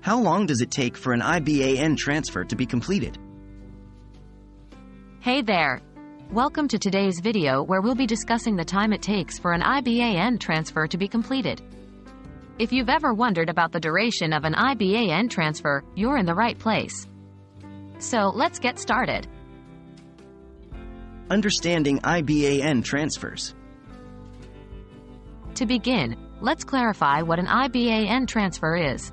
How long does it take for an IBAN transfer to be completed? Hey there! Welcome to today's video where we'll be discussing the time it takes for an IBAN transfer to be completed. If you've ever wondered about the duration of an IBAN transfer, you're in the right place. So let's get started. Understanding IBAN transfers. To begin, let's clarify what an IBAN transfer is.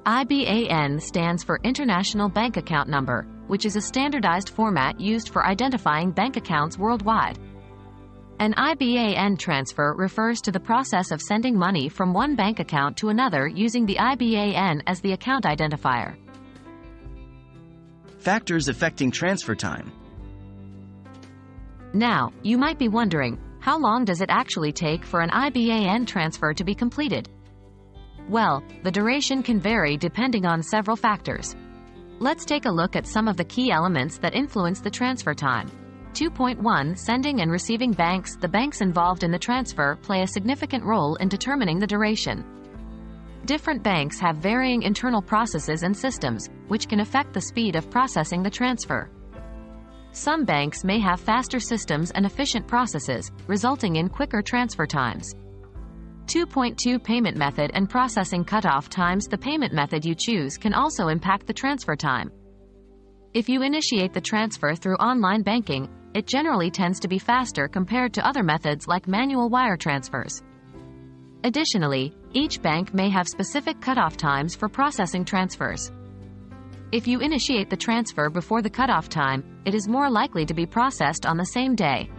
IBAN stands for International Bank Account Number, which is a standardized format used for identifying bank accounts worldwide. An IBAN transfer refers to the process of sending money from one bank account to another using the IBAN as the account identifier. Factors affecting transfer time. Now, you might be wondering, how long does it actually take for an IBAN transfer to be completed? Well, the duration can vary depending on several factors. Let's take a look at some of the key elements that influence the transfer time. 2.1 Sending and receiving banks. The banks involved in the transfer play a significant role in determining the duration. Different banks have varying internal processes and systems, which can affect the speed of processing the transfer. Some banks may have faster systems and efficient processes, resulting in quicker transfer times. 2.2 Payment method and processing cutoff times. The payment method you choose can also impact the transfer time. If you initiate the transfer through online banking, it generally tends to be faster compared to other methods like manual wire transfers. Additionally, each bank may have specific cutoff times for processing transfers. If you initiate the transfer before the cutoff time, it is more likely to be processed on the same day.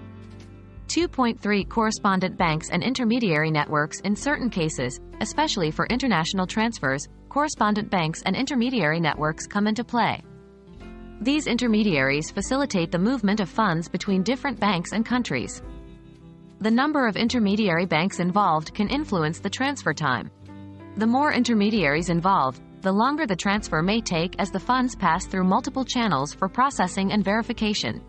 2.3 Correspondent banks and intermediary networks. In certain cases, especially for international transfers, correspondent banks and intermediary networks come into play. These intermediaries facilitate the movement of funds between different banks and countries. The number of intermediary banks involved can influence the transfer time. The more intermediaries involved, the longer the transfer may take as the funds pass through multiple channels for processing and verification.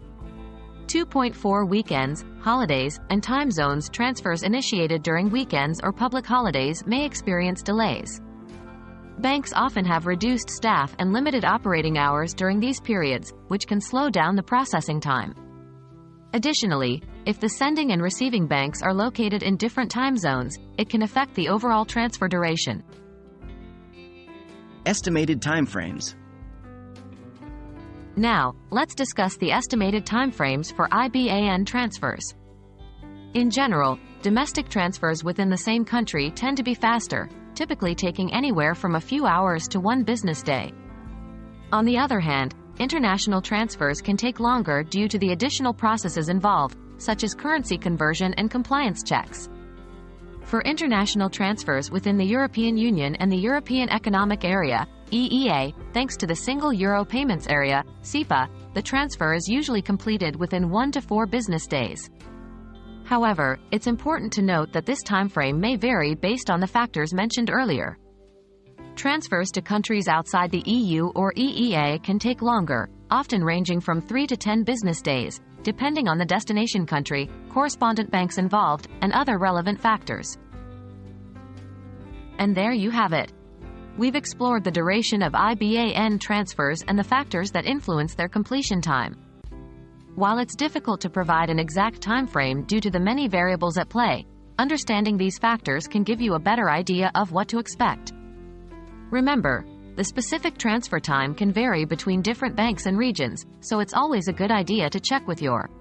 2.4 Weekends, holidays, and time zones. Transfers initiated during weekends or public holidays may experience delays. Banks often have reduced staff and limited operating hours during these periods, which can slow down the processing time. Additionally, if the sending and receiving banks are located in different time zones, it can affect the overall transfer duration. Estimated timeframes. Now, let's discuss the estimated timeframes for IBAN transfers. In general, domestic transfers within the same country tend to be faster, typically taking anywhere from a few hours to one business day. On the other hand, international transfers can take longer due to the additional processes involved, such as currency conversion and compliance checks. For international transfers within the European Union and the European Economic Area, EEA, thanks to the Single Euro Payments Area, SEPA, the transfer is usually completed within 1 to 4 business days. However, it's important to note that this timeframe may vary based on the factors mentioned earlier. Transfers to countries outside the EU or EEA can take longer, often ranging from 3 to 10 business days, depending on the destination country, correspondent banks involved, and other relevant factors. And there you have it. We've explored the duration of IBAN transfers and the factors that influence their completion time. While it's difficult to provide an exact time frame due to the many variables at play, understanding these factors can give you a better idea of what to expect. Remember, the specific transfer time can vary between different banks and regions, so it's always a good idea to check with your